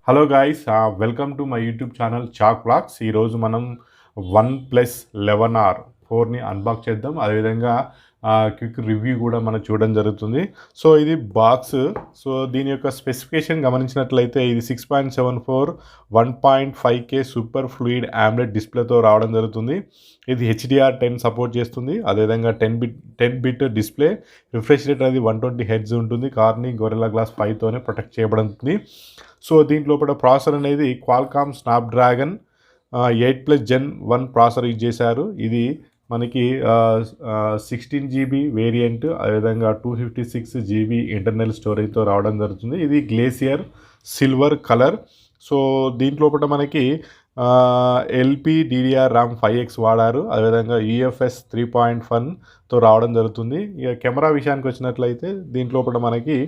Hello guys, welcome to my YouTube channel chalk vlogs. ఈరోజు మనం OnePlus 11R 4ని unbox చేద్దాం. అదేవిధంగా క్విక్ రివ్యూ కూడా మనం చూడడం జరుగుతుంది. సో ఇది బాక్స్. సో దీని యొక్క స్పెసిఫికేషన్ గమనించినట్లయితే ఇది 6.74 1.5K సూపర్ ఫ్లూయిడ్ AMOLED డిస్ప్లేతో రావడం జరుగుతుంది. ఇది HDR10 సపోర్ట్ చేస్తుంది. అదేవిధంగా 10 బిట్ డిస్ప్లే. రిఫ్రెష్ రేట్ అనేది 120 Hz ఉంటుంది. కార్ని గొరిల్లా గ్లాస్ 5తోనే ప్రొటెక్ట్ చేయబడుతుంది. సో దీంట్లో ప్రాసెసర్ అనేది Qualcomm Snapdragon 8+ Gen 1 processor use చేశారు. ఇది మనకి 16GB వేరియంట్, అదేవిధంగా 256GB ఇంటర్నల్ స్టోరేజ్తో రావడం జరుగుతుంది. ఇది గ్లేసియర్ సిల్వర్ కలర్. సో దీంట్లో మనకి LPDDR RAM 5X వాడారు. అదేవిధంగా UFS 3.1తో రావడం జరుగుతుంది. ఇక కెమెరా విషయానికి వచ్చినట్లయితే దీంట్లో మనకి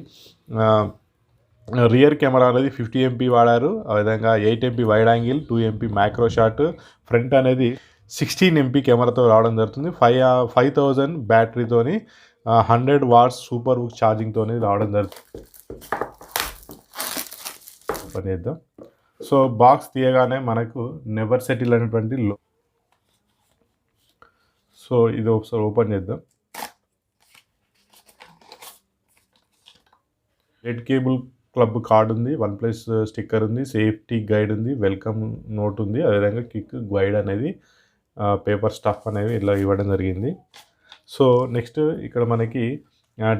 రియర్ కెమెరా అనేది 50 MP వాడారు. అదేవిధంగా 8 MP wide angle, 2 MP macro shot. Front అనేది 16 MP కెమెరాతో రావడం జరుగుతుంది. 5000 బ్యాటరీతోని 100 వాట్స్ సూపర్ హుక్ ఛార్జింగ్తోని రావడం జరుగుతుంది. ఓపెన్ చేద్దాం. సో బాక్స్ తీయగానే మనకు నెవర్ సెటిల్ అనేటువంటి సో ఇది ఒకసారి ఓపెన్ చేద్దాం. రెడ్ కేబుల్ క్లబ్ కార్డ్ ఉంది, OnePlus స్టిక్కర్ ఉంది, సేఫ్టీ గైడ్ ఉంది, వెల్కమ్ నోట్ ఉంది, అదేవిధంగా క్విక్ గైడ్ అనేది పేపర్ స్టఫ్ అనేవి ఇలా ఇవ్వడం జరిగింది. సో నెక్స్ట్ ఇక్కడ మనకి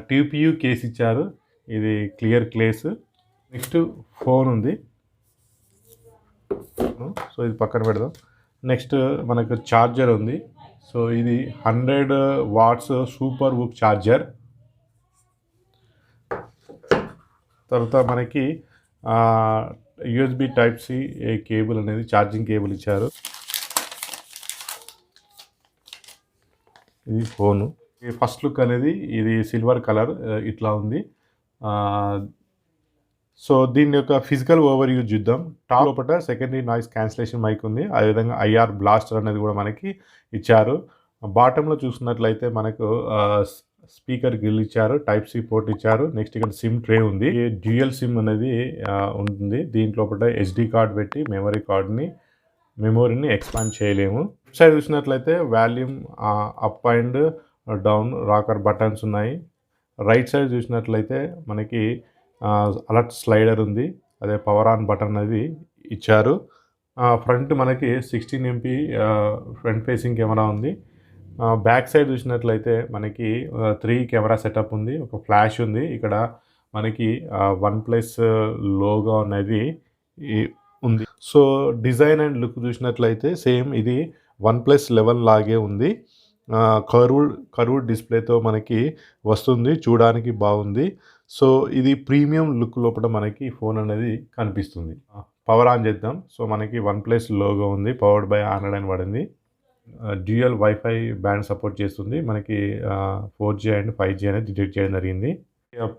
TPU కేస్ ఇచ్చారు. ఇది క్లియర్ కేస్. నెక్స్ట్ ఫోన్ ఉంది. సో ఇది పక్కన పెడదాం. నెక్స్ట్ మనకు ఛార్జర్ ఉంది. సో ఇది 100 వాట్స్ సూపర్ హుక్ ఛార్జర్. తర్వాత మనకి USB Type-C కేబుల్ అనేది ఛార్జింగ్ కేబుల్ ఇచ్చారు. ఇది ఫోను. ఈ ఫస్ట్ లుక్ అనేది ఇది సిల్వర్ కలర్ ఇట్లా ఉంది. సో దీని యొక్క ఫిజికల్ ఓవర్ వ్యూ చూద్దాం. టాప్ లోపల సెకండరీ నాయిస్ క్యాన్సిలేషన్ మైక్ ఉంది. అదేవిధంగా IR బ్లాస్టర్ అనేది కూడా మనకి ఇచ్చారు. బాటంలో చూసినట్లయితే మనకు స్పీకర్ గ్రిల్ ఇచ్చారు, Type-C పోర్ట్ ఇచ్చారు. నెక్స్ట్ ఇక్కడ సిమ్ ట్రే ఉంది. డ్యూయల్ సిమ్ అనేది ఉంటుంది. దీంట్లో SD కార్డ్ పెట్టి మెమొరీని ఎక్స్పాండ్ చేయలేము. సైడ్ చూసినట్లయితే volume up and down rocker buttons ఉన్నాయి. రైట్ సైడ్ చూసినట్లయితే మనకి అలర్ట్ స్లైడర్ ఉంది. అదే పవర్ ఆన్ బటన్ అనేది ఇచ్చారు. ఫ్రంట్ మనకి 16 MP ఫ్రంట్ ఫేసింగ్ కెమెరా ఉంది. బ్యాక్ సైడ్ చూసినట్లయితే మనకి 3 కెమెరా సెటప్ ఉంది. ఒక ఫ్లాష్ ఉంది. ఇక్కడ మనకి OnePlus లోగో అనేది ఉంది. సో డిజైన్ అండ్ లుక్ చూసినట్లయితే సేమ్ ఇది OnePlus 11 లాగే ఉంది. కర్వ్డ్ డిస్ప్లేతో మనకి వస్తుంది. చూడడానికి బాగుంది. సో ఇది ప్రీమియం లుక్ లోపల మనకి ఫోన్ అనేది కనిపిస్తుంది. పవర్ ఆన్ చేద్దాం. సో మనకి OnePlus లోగో ఉంది. పవర్డ్ బై ఆండ్రాయిడ్ అని పడింది. డ్యూయల్ వైఫై బ్యాండ్ సపోర్ట్ చేస్తుంది. మనకి 4G అండ్ 5G అనేది డిటెక్ట్ చేయడం జరిగింది.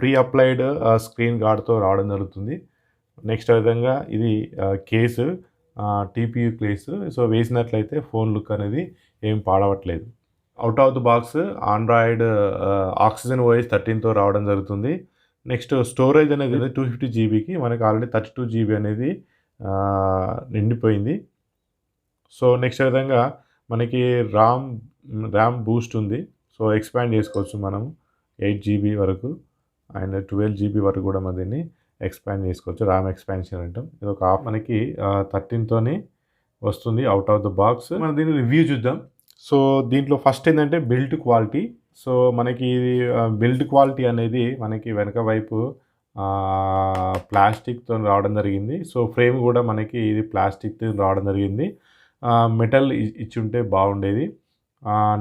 ప్రీ అప్లైడ్ స్క్రీన్ గార్డ్తో రావడం జరుగుతుంది. నెక్స్ట్ విధంగా ఇది కేసు TPU కేసు. సో వేసినట్లయితే ఫోన్ లుక్ అనేది ఏం పాడవట్లేదు. Out of the box Android Oxygen OS 13తో రావడం జరుగుతుంది. నెక్స్ట్ స్టోరేజ్ అనేది 250GBకి మనకి ఆల్రెడీ 32GB అనేది నిండిపోయింది. సో నెక్స్ట్ విధంగా మనకి ర్యామ్ బూస్ట్ ఉంది. సో ఎక్స్పాండ్ చేసుకోవచ్చు మనం 8GB వరకు అండ్ 12GB వరకు కూడా మనం దీన్ని ఎక్స్పాండ్ చేసుకోవచ్చు. ర్యామ్ ఎక్స్పాన్షన్ అంటాం. ఇది ఒక మనకి 13తోనే వస్తుంది అవుట్ ఆఫ్ ద బాక్స్. మనం దీన్ని రివ్యూ చూద్దాం. సో దీంట్లో ఫస్ట్ ఏంటంటే బిల్డ్ క్వాలిటీ. సో మనకి బిల్డ్ క్వాలిటీ అనేది మనకి వెనక వైపు ప్లాస్టిక్తో రావడం జరిగింది. సో ఫ్రేమ్ కూడా మనకి ఇది ప్లాస్టిక్తో రావడం జరిగింది. మెటల్ ఇచ్చి ఉంటే బాగుండేది.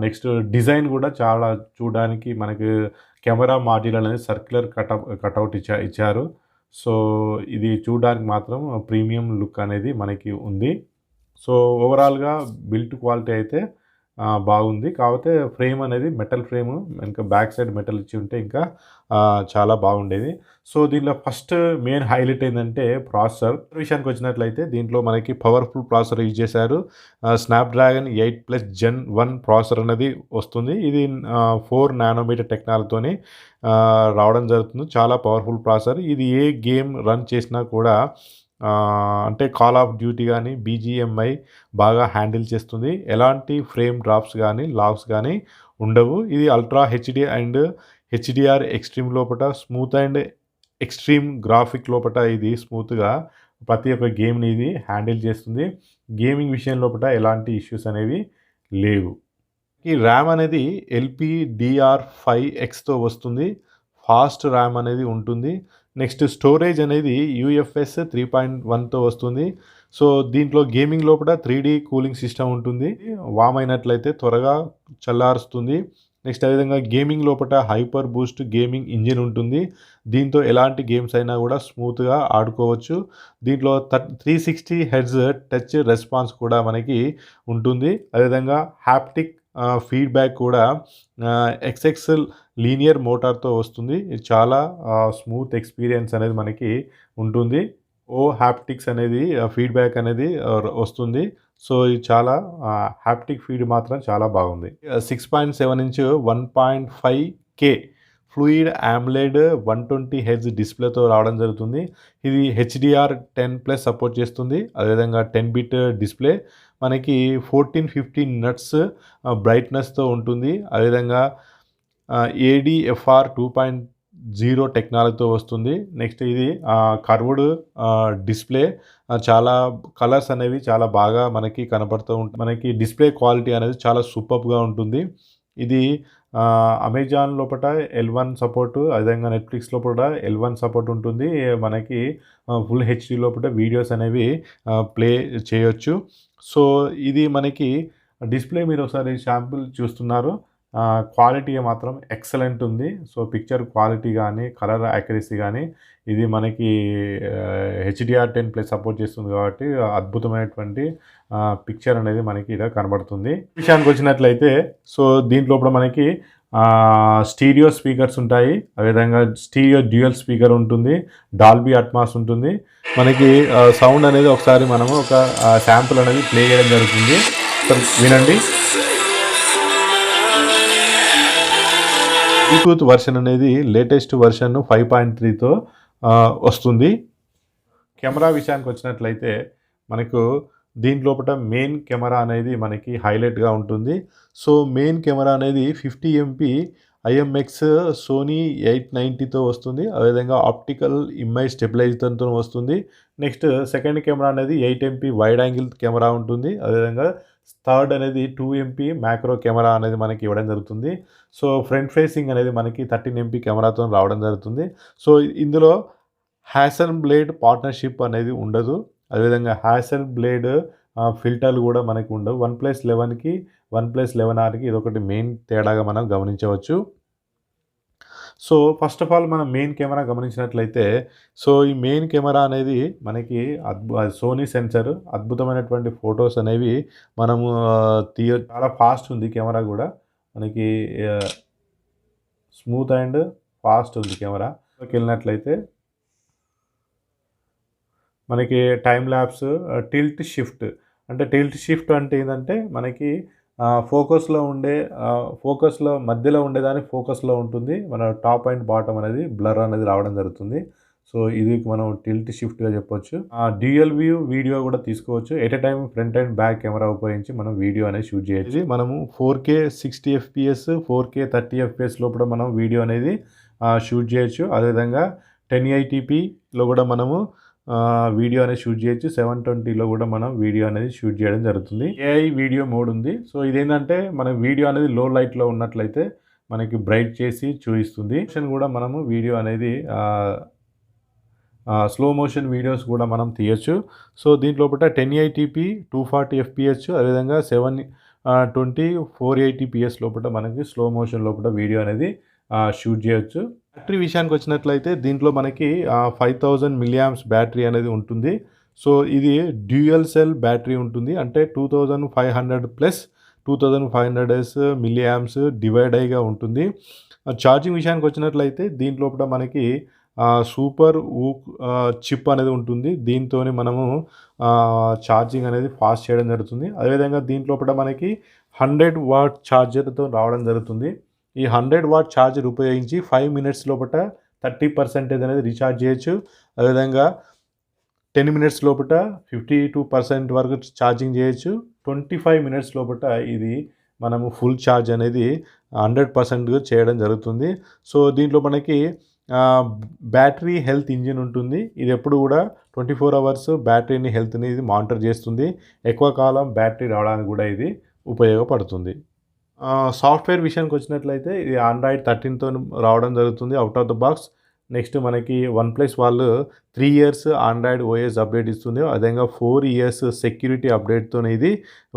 నెక్స్ట్ డిజైన్ కూడా చాలా చూడడానికి మనకి కెమెరా మాడ్యూల్ అనేది సర్క్యులర్ కట్అవుట్ ఇచ్చారు. సో ఇది చూడడానికి మాత్రం ప్రీమియం లుక్ అనేది మనకి ఉంది. సో ఓవరాల్గా బిల్డ్ క్వాలిటీ అయితే బాగుంది. కాకపోతే ఫ్రేమ్ అనేది మెటల్ ఫ్రేమ్, ఇంకా బ్యాక్ సైడ్ మెటల్ ఇచ్చి ఉంటే ఇంకా చాలా బాగుండేది. సో దీనిలో ఫస్ట్ మెయిన్ హైలైట్ ఏంటంటే ప్రాసెసర్ విషయానికి వచ్చినట్లయితే దీంట్లో మనకి పవర్ఫుల్ ప్రాసెసర్ యూజ్ చేశారు. స్నాప్డ్రాగన్ 8+ Gen 1 ప్రాసెసర్ అనేది వస్తుంది. ఇది 4 nm టెక్నాలజీతోని రావడం జరుగుతుంది. చాలా పవర్ఫుల్ ప్రాసెసర్. ఇది ఏ గేమ్ రన్ చేసినా కూడా అంటే కాల్ ఆఫ్ డ్యూటీ గానీ, బీజీఎంఐ బాగా హ్యాండిల్ చేస్తుంది. ఎలాంటి ఫ్రేమ్ డ్రాప్స్ గానీ, లాగ్స్ గానీ ఉండవు. ఇది ultra HD and HDR extreme లోపట స్మూత్ అండ్ ఎక్స్‌ట్రీమ్ గ్రాఫిక్ లోపట ఇది స్మూత్‌గా ప్రతి ఒక్క గేమ్‌ని ఇది హ్యాండిల్ చేస్తుంది. గేమింగ్ విషయం లోపట ఎలాంటి ఇష్యూస్ అనేవి లేవు. ఈ ర్యామ్ అనేది LPDDR5Xతో వస్తుంది. ఫాస్ట్ ర్యామ్ అనేది ఉంటుంది. నెక్స్ట్ స్టోరేజ్ అనేది యూఎఫ్ఎస్ 3.1తో వస్తుంది. సో, దీంట్లో గేమింగ్ లోపల 3D కూలింగ్ సిస్టమ్ ఉంటుంది. వార్మ్ అయినట్లయితే త్వరగా చల్లారుస్తుంది. నెక్స్ట్ అదేవిధంగా గేమింగ్ లోపల హైపర్ బూస్ట్ గేమింగ్ ఇంజిన్ ఉంటుంది. దీంతో ఎలాంటి గేమ్స్ అయినా కూడా స్మూత్‌గా ఆడుకోవచ్చు. దీంట్లో 360 హెర్ట్జ్ టచ్ రెస్పాన్స్ కూడా మనకి ఉంటుంది. అదేవిధంగా హ్యాప్టిక్ ఫీడ్‌బ్యాక్ కూడా ఎక్స్ఎక్సెల్ లీనియర్ మోటార్‌తో వస్తుంది. ఇది చాలా స్మూత్ ఎక్స్‌పీరియన్స్ అనేది మనకి ఉంటుంది. హ్యాప్టిక్స్ అనేది ఫీడ్‌బ్యాక్ అనేది వస్తుంది. సో, ఇది చాలా హ్యాప్టిక్ ఫీడ్ మాత్రం చాలా బాగుంది. 6.7 inch 1.5K fluid AMOLED 120 hertz డిస్‌ప్లేతో రావడం జరుగుతుంది. ఇది HDR10+ సపోర్ట్ చేస్తుంది. అదేవిధంగా 10 బిట్ డిస్‌ప్లే మనకి 1450 నట్స్ బ్రైట్‌నెస్‌తో ఉంటుంది. అదేవిధంగా ADFR 2.0 టెక్నాలజీతో వస్తుంది. నెక్స్ట్ ఇది కర్వ్డ్ డిస్‌ప్లే చాలా కలర్స్ అనేవి చాలా బాగా మనకి కనపడుతూ ఉంటాయి. మనకి డిస్‌ప్లే క్వాలిటీ అనేది చాలా సూపర్బ్‌గా ఉంటుంది. ఇది అమెజాన్ లోపట L1 సపోర్టు, అదేవిధంగా నెట్‌ఫ్లిక్స్ లోపల L1 సపోర్ట్ ఉంటుంది. మనకి ఫుల్ హెచ్‌డీ లోపల వీడియోస్ అనేవి ప్లే చేయొచ్చు. సో, ఇది మనకి డిస్‌ప్లే మీరు ఒకసారి శాంపుల్ చూస్తున్నారు. క్వాలిటీ మాత్రం ఎక్సలెంట్ ఉంది. సో, పిక్చర్ క్వాలిటీ గానీ, కలర్ యాక్యురసీ గానీ ఇది మనకి HDR10+ సపోర్ట్ చేస్తుంది కాబట్టి అద్భుతమైనటువంటి పిక్చర్ అనేది మనకి ఇలా కనబడుతుంది. విషయానికి వచ్చినట్లయితే సో, దీంట్లో కూడా మనకి స్టీరియో స్పీకర్స్ ఉంటాయి. అదేవిధంగా స్టీరియో డ్యూయల్ స్పీకర్ ఉంటుంది. డాల్బీ అట్మాస్ ఉంటుంది. మనకి సౌండ్ అనేది ఒకసారి మనము ఒక శాంపుల్ అనేది ప్లే చేయడం జరుగుతుంది. వినండి. బ్లూటూత్ వర్షన్ అనేది లేటెస్ట్ వర్షన్ 5.3తో వస్తుంది. కెమెరా విషయానికి వచ్చినట్లయితే మనకు దీంట్లోపట మెయిన్ కెమెరా అనేది మనకి హైలైట్‌గా ఉంటుంది. సో, మెయిన్ కెమెరా అనేది 50 MP IMX సోనీ 890తో వస్తుంది. అదేవిధంగా ఆప్టికల్ ఇమేజ్ స్టెబిలైజర్‌తో వస్తుంది. నెక్స్ట్ సెకండ్ కెమెరా అనేది 8 MP వైడ్ యాంగిల్ కెమెరా ఉంటుంది. అదేవిధంగా థర్డ్ అనేది 2 MP మ్యాక్రో కెమెరా అనేది మనకి ఇవ్వడం జరుగుతుంది. సో, ఫ్రంట్ ఫేసింగ్ అనేది మనకి 13 MP కెమెరాతో రావడం జరుగుతుంది. సో, ఇందులో హ్యాసెల్‌బ్లేడ్ పార్ట్నర్‌షిప్ అనేది ఉండదు. అదేవిధంగా హ్యాసెల్‌బ్లేడ్ ఫిల్టర్లు కూడా మనకి ఉండవు. వన్‌ప్లస్ 11కి, వన్‌ప్లస్ 11Rకి ఇదొకటి మెయిన్ తేడాగా మనం గమనించవచ్చు. సో, ఫస్ట్ ఆఫ్ ఆల్ మనం మెయిన్ కెమెరా గమనించినట్లయితే సో, ఈ మెయిన్ కెమెరా అనేది మనకి సోనీ సెన్సార్ అద్భుతమైనటువంటి ఫొటోస్ అనేవి మనము చాలా ఫాస్ట్ ఉంది కెమెరా కూడా. మనకి స్మూత్ అండ్ ఫాస్ట్ ఉంది కెమెరా. వెళ్ళినట్లయితే మనకి టైమ్ ల్యాప్స్, టిల్ట్ షిఫ్ట్ అంటే టిల్ట్ షిఫ్ట్ అంటే ఏంటంటే మనకి ఫోకస్లో మధ్యలో ఉండేదాన్ని ఫోకస్లో ఉంటుంది. మన టాప్ అండ్ బాటమ్ అనేది బ్లర్ అనేది రావడం జరుగుతుంది. సో, ఇది మనం టిల్ట్ షిఫ్ట్‌గా చెప్పొచ్చు. డ్యూయల్ వ్యూ వీడియో కూడా తీసుకోవచ్చు. At a time front and back camera ఉపయోగించి మనం వీడియో అనేది షూట్ చేయొచ్చు. మనము 4K 60 FPS, 4K 30 FPS లోపల మనం వీడియో అనేది షూట్ చేయొచ్చు. అదేవిధంగా 1080pలో కూడా మనము వీడియో అనేది షూట్ చేయొచ్చు. 720లో కూడా మనం వీడియో అనేది షూట్ చేయడం జరుగుతుంది. AI వీడియో మోడ్ ఉంది. సో, ఇదేంటంటే మన వీడియో అనేది లో లైట్‌లో ఉన్నట్లయితే మనకి బ్రైట్ చేసి చూపిస్తుంది. కూడా మనము వీడియో అనేది స్లో మోషన్ వీడియోస్ కూడా మనం తీయొచ్చు. సో, దీంట్లోపట 1080p 240 FPS అదేవిధంగా 720 480ps లోపల మనకి స్లో మోషన్ లోపల వీడియో అనేది షూట్ చేయొచ్చు. బ్యాటరీ విషయానికి వచ్చినట్లయితే దీంట్లో మనకి 5000 మిలియాంప్స్ బ్యాటరీ అనేది ఉంటుంది. సో, ఇది డ్యూయల్ సెల్ బ్యాటరీ ఉంటుంది. అంటే 2500 ప్లస్ 2500 మిలియాంప్స్ డివైడ్ అయ్యిగా ఉంటుంది. ఛార్జింగ్ విషయానికి వచ్చినట్లయితే దీంట్లోపట మనకి సూపర్ ఊక్ చిప్ అనేది ఉంటుంది. దీంతోని మనము ఛార్జింగ్ అనేది ఫాస్ట్ చేయడం జరుగుతుంది. అదేవిధంగా దీంట్లోపట మనకి 100 వాట్ ఛార్జర్‌తో రావడం జరుగుతుంది. ఈ 100 వాట్ ఛార్జర్ ఉపయోగించి 5 మినిట్స్ లోపట 30% అనేది రీఛార్జ్ చేయొచ్చు. అదేవిధంగా 10 మినిట్స్ లోపట 52% వరకు ఛార్జింగ్ చేయొచ్చు. 25 మినిట్స్ లోపట ఇది మనము ఫుల్ ఛార్జ్ అనేది 100% చేయడం జరుగుతుంది. సో దీంట్లో మనకి బ్యాటరీ హెల్త్ ఇంజిన్ ఉంటుంది. ఇది ఎప్పుడు కూడా 24 అవర్స్ బ్యాటరీని హెల్త్ని ఇది మానిటర్ చేస్తుంది. ఎక్కువ కాలం బ్యాటరీ రావడానికి కూడా ఇది ఉపయోగపడుతుంది. సాఫ్ట్వేర్ విషయానికి వచ్చినట్లయితే ఇది ఆండ్రాయిడ్ 13తో రావడం జరుగుతుంది out of the box. Next మనకి వన్‌ప్లస్ వాళ్ళు 3 ఇయర్స్ ఆండ్రాయిడ్ ఓఎస్ అప్డేట్ ఇస్తుంది. అదేవిధంగా 4 ఇయర్స్ సెక్యూరిటీ అప్డేట్‌తోని ఇది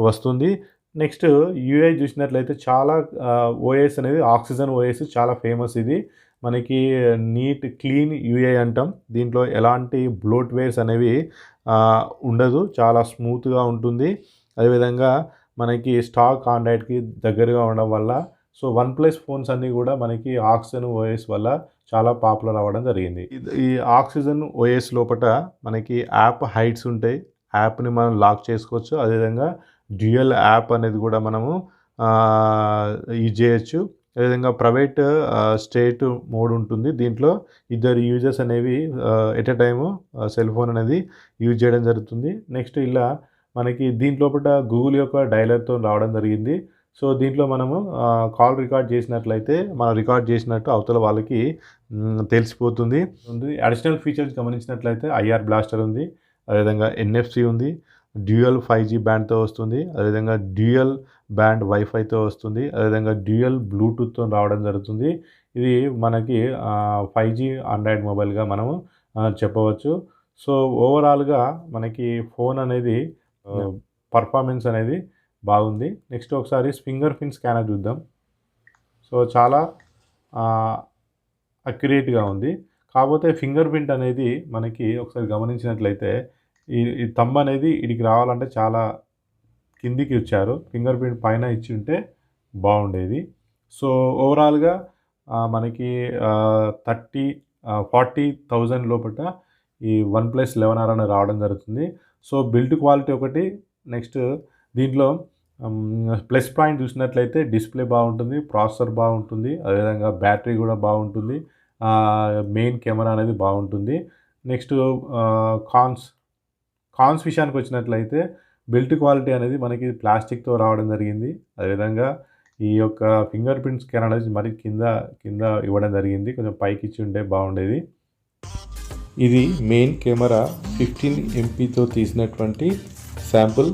వస్తుంది. నెక్స్ట్ యూఐ చూసినట్లయితే చాలా ఓఎస్ అనేది ఆక్సిజన్ ఓఎస్ చాలా ఫేమస్ ఇది. మనకి నీట్ క్లీన్ యూఐ అంటాం. దీంట్లో ఎలాంటి బ్లోట్‌వేర్స్ అనేవి ఉండదు. చాలా స్మూత్‌గా ఉంటుంది. అదేవిధంగా మనకి స్టాక్ ఆండ్రాయిడ్‌కి దగ్గరగా ఉండడం వల్ల సో వన్‌ప్లస్ ఫోన్స్ అన్నీ కూడా మనకి ఆక్సిజన్ ఓఎస్ వల్ల చాలా పాపులర్ అవ్వడం జరిగింది. ఈ ఆక్సిజన్ ఓఎస్ లోపట మనకి యాప్ హైడ్స్ ఉంటాయి. యాప్‌ని మనం లాక్ చేసుకోవచ్చు. అదేవిధంగా డ్యూయల్ యాప్ అనేది కూడా మనము యూజ్ చేయొచ్చు. అదేవిధంగా ప్రైవేట్ స్టేట్ మోడ్ ఉంటుంది. దీంట్లో ఇద్దరు యూజర్స్ అనేవి at a time cell phone అనేది యూజ్ చేయడం జరుగుతుంది. నెక్స్ట్ ఇలా మనకి దీంట్లోపట గూగుల్ యొక్క డైలర్‌తో రావడం జరిగింది. సో దీంట్లో మనము కాల్ రికార్డ్ చేసినట్లయితే మనం రికార్డ్ చేసినట్టు అవతల వాళ్ళకి తెలిసిపోతుంది. అడిషనల్ ఫీచర్స్ గమనించినట్లయితే ఐఆర్ బ్లాస్టర్ ఉంది. అదేవిధంగా ఎన్ఎఫ్సి ఉంది. డ్యూయల్ 5G బ్యాండ్‌తో వస్తుంది. అదేవిధంగా డ్యూయల్ బ్యాండ్ వైఫైతో వస్తుంది. అదేవిధంగా డ్యూయల్ బ్లూటూత్‌తో రావడం జరుగుతుంది. ఇది మనకి 5G ఆండ్రాయిడ్ మొబైల్‌గా మనము చెప్పవచ్చు. సో ఓవరాల్‌గా మనకి ఫోన్ అనేది పర్ఫార్మెన్స్ అనేది బాగుంది. నెక్స్ట్ ఒకసారి ఫింగర్ ప్రింట్ స్కానర్ చూద్దాం. సో చాలా అక్యురేట్‌గా ఉంది. కాకపోతే ఫింగర్ ప్రింట్ అనేది మనకి ఒకసారి గమనించినట్లయితే ఈ థంబ్ అనేది ఈడికి రావాలంటే చాలా కిందికి ఇచ్చారు. ఫింగర్ ప్రింట్ పైన ఇచ్చి ఉంటే బాగుండేది. సో ఓవరాల్‌గా మనకి 40,000 లోపట ఈ వన్‌ప్లస్ 11R అనేది రావడం జరుగుతుంది. సో బిల్డ్ క్వాలిటీ ఒకటి. నెక్స్ట్ దీంట్లో ప్లస్ పాయింట్ చూసినట్లయితే డిస్ప్లే బాగుంటుంది, ప్రాసెసర్ బాగుంటుంది, అదేవిధంగా బ్యాటరీ కూడా బాగుంటుంది, మెయిన్ కెమెరా అనేది బాగుంటుంది. నెక్స్ట్ కాన్స్ విషయానికి వచ్చినట్లయితే బిల్ట్ క్వాలిటీ అనేది మనకి ప్లాస్టిక్తో రావడం జరిగింది. అదేవిధంగా ఈ యొక్క ఫింగర్ ప్రింట్ స్కానర్ అనేది మరి కింద ఇవ్వడం జరిగింది. కొంచెం పైకి ఇచ్చి ఉంటే బాగుండేది. ఇది మెయిన్ కెమెరా 15 ఎంపీతో తీసినటువంటి శాంపుల్.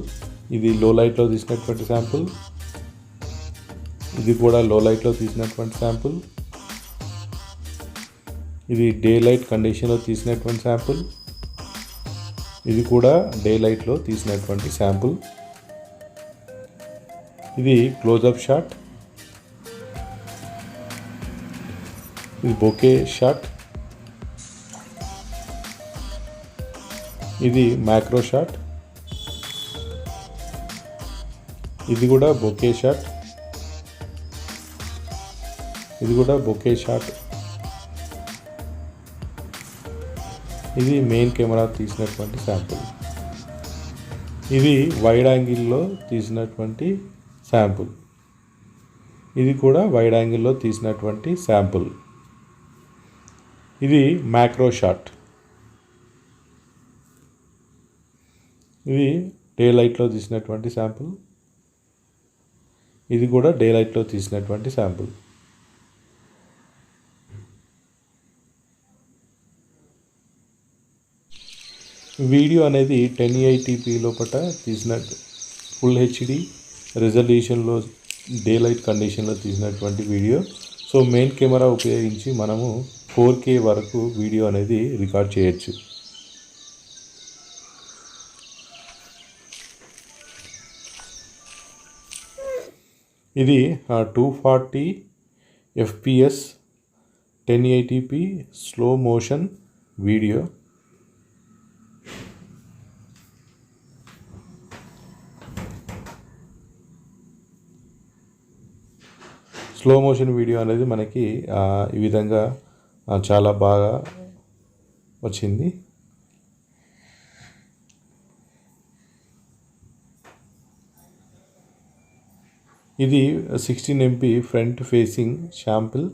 ఇది లో లైట్లో తీసినటువంటి శాంపుల్. ఇది కూడా లో లైట్లో తీసినటువంటి శాంపుల్. ఇది డే లైట్ కండిషన్లో తీసినటువంటి శాంపుల్. ఇది కూడా డే లైట్లో తీసినటువంటి శాంపుల్. ఇది క్లోజప్ షాట్. ఇది బొకే షాట్. ఇది మ్యాక్రో షాట్. ఇది కూడా బొకే షాట్. ఇది కూడా బొకే షాట్. ఇది మెయిన్ కెమెరా తీసినటువంటి శాంపుల్. ఇది వైడ్ యాంగిల్లో తీసినటువంటి శాంపుల్. ఇది కూడా వైడ్ యాంగిల్లో తీసినటువంటి శాంపుల్. ఇది మ్యాక్రో షాట్. ఇది డే లైట్లో తీసినటువంటి శాంపుల్. ఇది కూడా డే లైట్లో తీసినటువంటి శాంపుల్. వీడియో అనేది 1080p లోపల తీసినట్టు ఫుల్ హెచ్డి రిజల్యూషన్లో డే లైట్ కండిషన్లో తీసినటువంటి వీడియో. సో మెయిన్ కెమెరా ఉపయోగించి మనము 4K వరకు వీడియో అనేది రికార్డ్ చేయొచ్చు. ఇది 240 FPS 1080p slow motion video. Slow motion video అనేది మనకి ఈ విధంగా చాలా బాగా వచ్చింది. ఇది 16 MP ఫ్రంట్ ఫేసింగ్ శాంపిల్.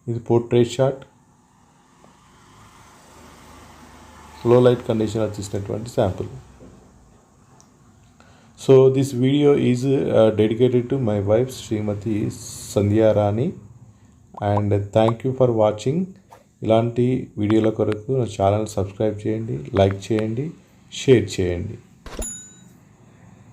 ఇది portrait shot. Low light condition వచ్చేసినటువంటి sample. So this video is dedicated to my wife Shrimati Sandhyarani. And thank you for watching. ఇలాంటి వీడియోల కొరకు నా ఛానల్ సబ్స్క్రైబ్ చేయండి, లైక్ చేయండి, షేర్ చేయండి.